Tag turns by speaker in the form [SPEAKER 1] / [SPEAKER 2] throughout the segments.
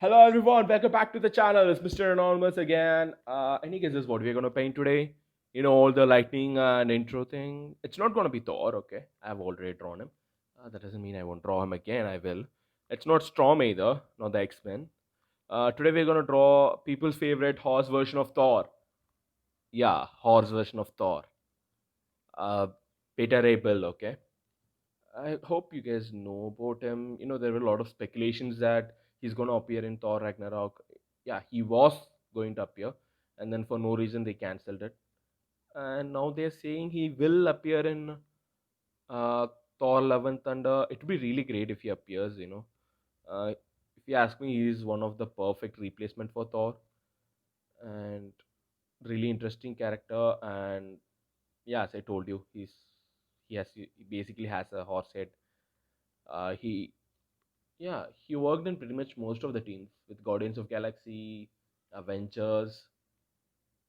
[SPEAKER 1] Hello everyone, welcome back to the channel. It's Mr. Anonymous again. Any guesses what we're gonna paint today? All the lightning and intro thing. It's not gonna be Thor, okay? I've already drawn him. That doesn't mean I won't draw him again. I will. It's not Storm either, not the X-Men. Today we're gonna draw people's favorite horse version of Thor. Yeah, horse version of Thor. Uh, Peter Abel, okay? I hope you guys know about him. There were a lot of speculations that he's going to appear in Thor Ragnarok. Yeah, he was going to appear, and then for no reason they cancelled it. And now they're saying he will appear in uh, Thor Love and Thunder. It would be really great if he appears. If you ask me, he is one of the perfect replacement for Thor, and really interesting character. And yeah, as I told you, he basically has a horse head. He Yeah, he worked in pretty much most of the teams with Guardians of Galaxy, Avengers,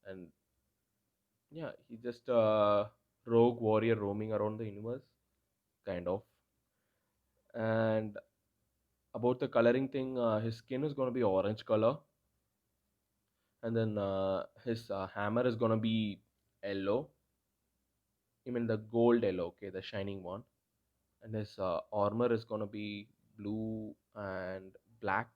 [SPEAKER 1] and yeah, he's just a rogue warrior roaming around the universe, kind of. And about the coloring thing, his skin is gonna be orange color, and then his hammer is gonna be yellow. I mean the gold yellow, okay, the shining one. And his armor is gonna be blue and black.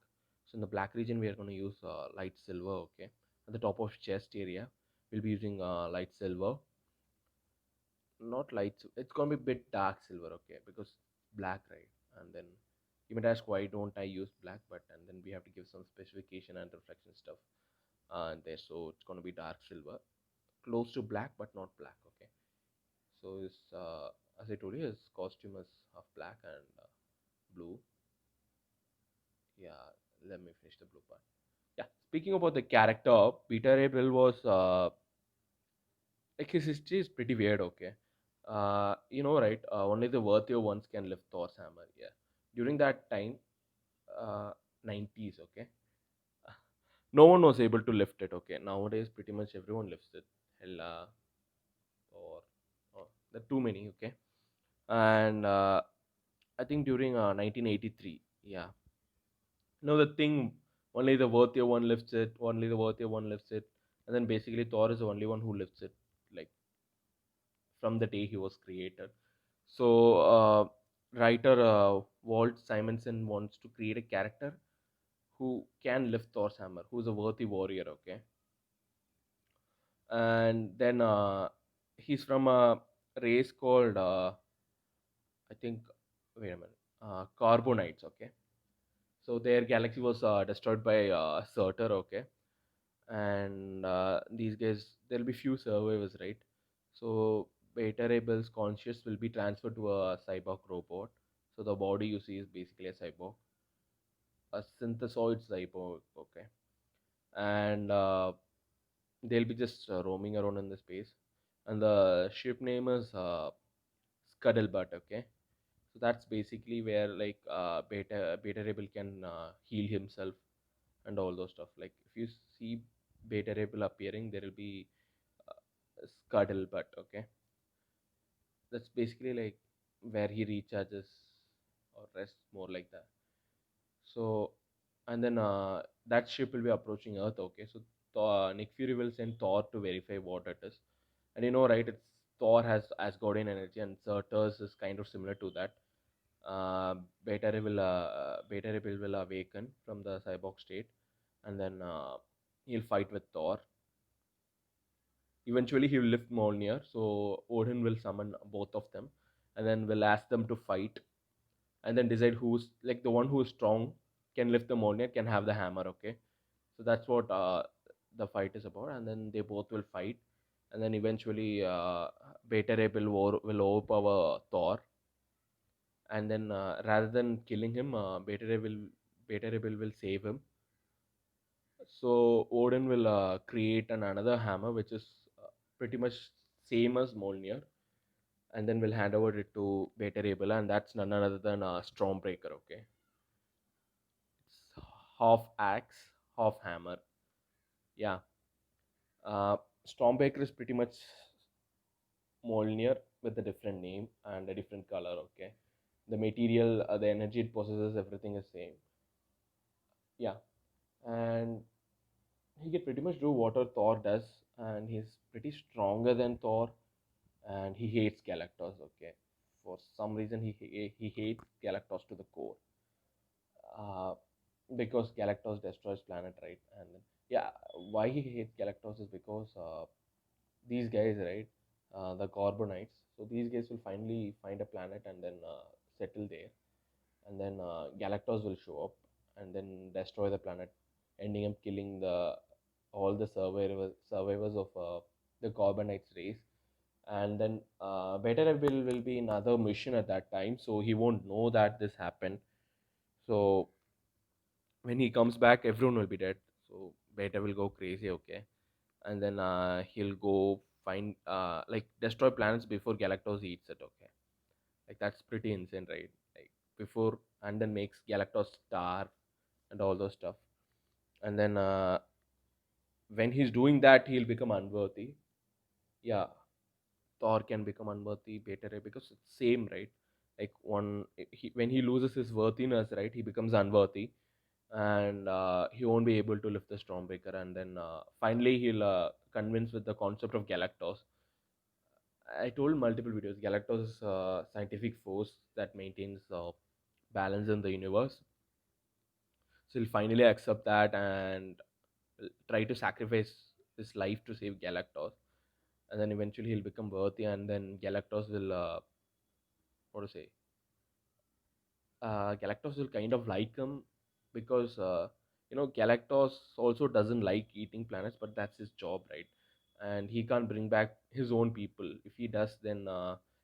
[SPEAKER 1] So in the black region, we are gonna use light silver. Okay, at the top of chest area, we'll be using light silver, not light. It's gonna be a bit dark silver. Okay, because black, right? And then you might ask why don't I use black, but and then we have to give some specification and reflection stuff and there. So it's gonna be dark silver, close to black, but not black. Okay, so his as I told you, his costume is of black and blue. Yeah, let me finish the blue part. Yeah, speaking about the character, Peter Abel was like his history is pretty weird. Okay, right? Only the worthier ones can lift Thor's hammer. Yeah, during that time, uh, 90s. Okay, no one was able to lift it. Okay, nowadays pretty much everyone lifts it. Hella or there are too many. Okay, and I think during 1983. Yeah, the thing, only the worthier one lifts it, only the worthier one lifts it, and then basically Thor is the only one who lifts it, like from the day he was created. So, writer Walt Simonson wants to create a character who can lift Thor's hammer, who's a worthy warrior, okay? And then he's from a race called, I think, wait a minute, Carbonites, okay? So their galaxy was destroyed by Surtur, okay? And these guys, there'll be few survivors, right? So Beta Rebel's conscious will be transferred to a cyborg robot. So the body you see is basically a cyborg, a synthesoid cyborg, okay? And they'll be just roaming around in the space, and the ship name is Scuttlebutt, okay? So that's basically where like Beta Rebel can heal himself and all those stuff. Like if you see Beta Rebel appearing, there will be Scuttlebutt, okay? That's basically like where he recharges or rests, more like that. So, and then that ship will be approaching Earth, okay? So Nick Fury will send Thor to verify what it is. And right, it's Thor has Asgardian energy, and Surtur's is kind of similar to that. Beta Rebel will awaken from the cyborg state, and then he'll fight with Thor. Eventually, he will lift Mjolnir, so Odin will summon both of them, and then will ask them to fight, and then decide who's like the one who is strong can lift the Mjolnir, can have the hammer. Okay, so that's what the fight is about, and then they both will fight, and then eventually Beta Rebel will overpower Thor, and then rather than killing him, Beta Rebel will save him. So Odin will create another hammer, which is pretty much same as Mjolnir, and then we'll hand over it to Beta Rebel, and that's none other than Stormbreaker. Okay, it's half axe, half hammer. Yeah, uh, Stormbreaker is pretty much Mjolnir with a different name and a different color. Okay, the material, the energy it possesses, everything is same. Yeah. and he can pretty much do what Thor does, and he's pretty stronger than Thor, and he hates Galactus. Okay, for some reason he hates Galactus to the core, uh, because Galactus destroys planet, right? And yeah, why he hates Galactus is because these guys, right, the Carbonites. So these guys will finally find a planet and then settle there, and then Galactus will show up and then destroy the planet, ending up killing the all the survivors of the Carbonites race. And then Beta will be in other mission at that time, so he won't know that this happened. So when he comes back, everyone will be dead. So Beta will go crazy, okay, and then he'll go find like destroy planets before Galactus eats it, okay. Like that's pretty insane, right? Like before, and then makes Galactus starve and all those stuff. And then when he's doing that, he'll become unworthy. Yeah, Thor can become unworthy, Beta Ray, because it's same, right? Like when he loses his worthiness, right, he becomes unworthy, and he won't be able to lift the Stormbreaker. And then finally, he'll convince with the concept of Galactus. I told multiple videos. Galactus is a scientific force that maintains balance in the universe. So he'll finally accept that and try to sacrifice his life to save Galactus. And then eventually he'll become worthy, and then Galactus will, what to say, Galactus will kind of like him because Galactus also doesn't like eating planets, but that's his job, right? And he can't bring back his own people. If he does, then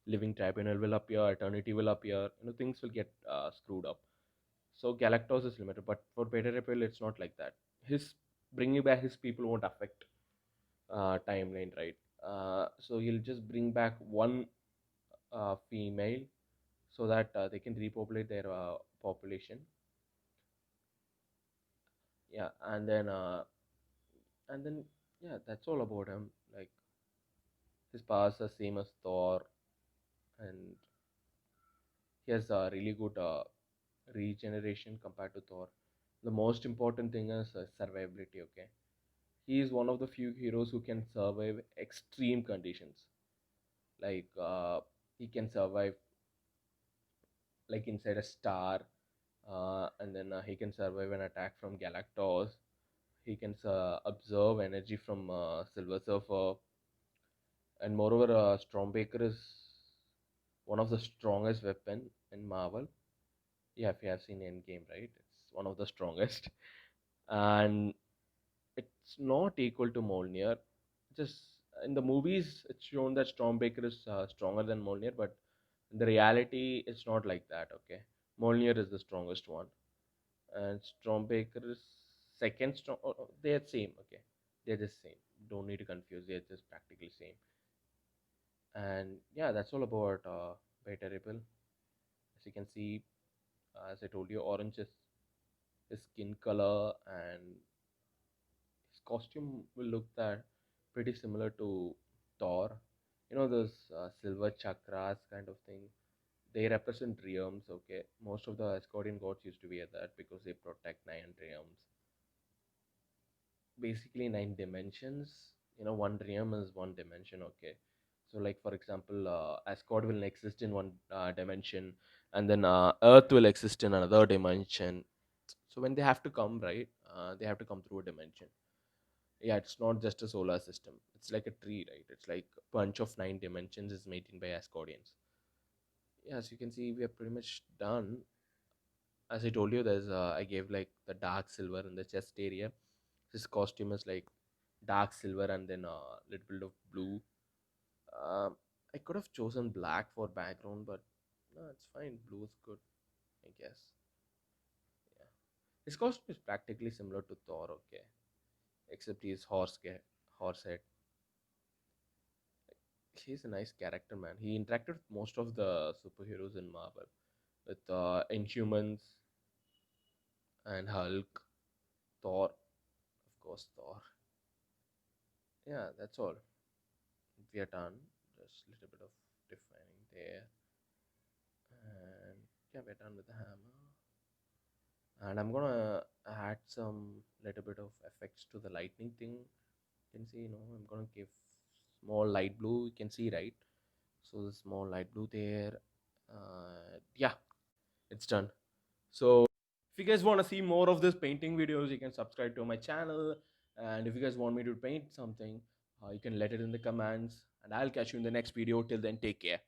[SPEAKER 1] Living Tribunal will appear, Eternity will appear. Things will get screwed up. So Galactus is limited, but for Beta Repel, it's not like that. His bringing back his people won't affect timeline, right? So he'll just bring back one female so that they can repopulate their population. Yeah, and then yeah, that's all about him. Like his powers are same as Thor, and he has a really good regeneration compared to Thor. The most important thing is survivability. Okay, he is one of the few heroes who can survive extreme conditions. Like he can survive like inside a star, and then he can survive an attack from Galactus. He can observe energy from Silver Surfer, and moreover, Stormbreaker is one of the strongest weapon in Marvel. Yeah, if you have seen Endgame, right? It's one of the strongest, and it's not equal to Mjolnir. Just in the movies, it's shown that Stormbreaker is stronger than Mjolnir, but in the reality, it's not like that. Okay, Mjolnir is the strongest one, and Stormbreaker is second strong. They're same. Okay, they're just same. Don't need to confuse. They're just practically same. And yeah, that's all about Beta Ripple. As you can see, as I told you, orange is his skin color, and his costume will look that pretty similar to Thor. Those silver chakras kind of thing. They represent realms. Okay, most of the Asgardian gods used to wear that because they protect nine realms. Basically, nine dimensions. One realm is one dimension. Okay, so like for example, Asgard will exist in one dimension, and then Earth will exist in another dimension. So when they have to come, right, they have to come through a dimension. Yeah, it's not just a solar system. It's like a tree, right? It's like a bunch of nine dimensions is maintained by Asgardians. Yeah, as you can see, we are pretty much done. As I told you, there's I gave like the dark silver in the chest area. His costume is like dark silver and then a little bit of blue. I could have chosen black for background, but no, it's fine. Blue is good, I guess. Yeah, his costume is practically similar to Thor, okay, except he's horse head. He's a nice character, man. He interacted with most of the superheroes in Marvel, with Inhumans and Hulk, Thor, of course, Thor. Yeah, that's all. We are done. Just a little bit of defining there, and yeah, we're done with the hammer. and I'm gonna add some little bit of effects to the lightning thing. You can see, I'm gonna give small light blue. You can see, right? So the small light blue there. Yeah, it's done. So if you guys want to see more of this painting videos, you can subscribe to my channel. And if you guys want me to paint something, you can let it in the comments, and I'll catch you in the next video. Till then, take care.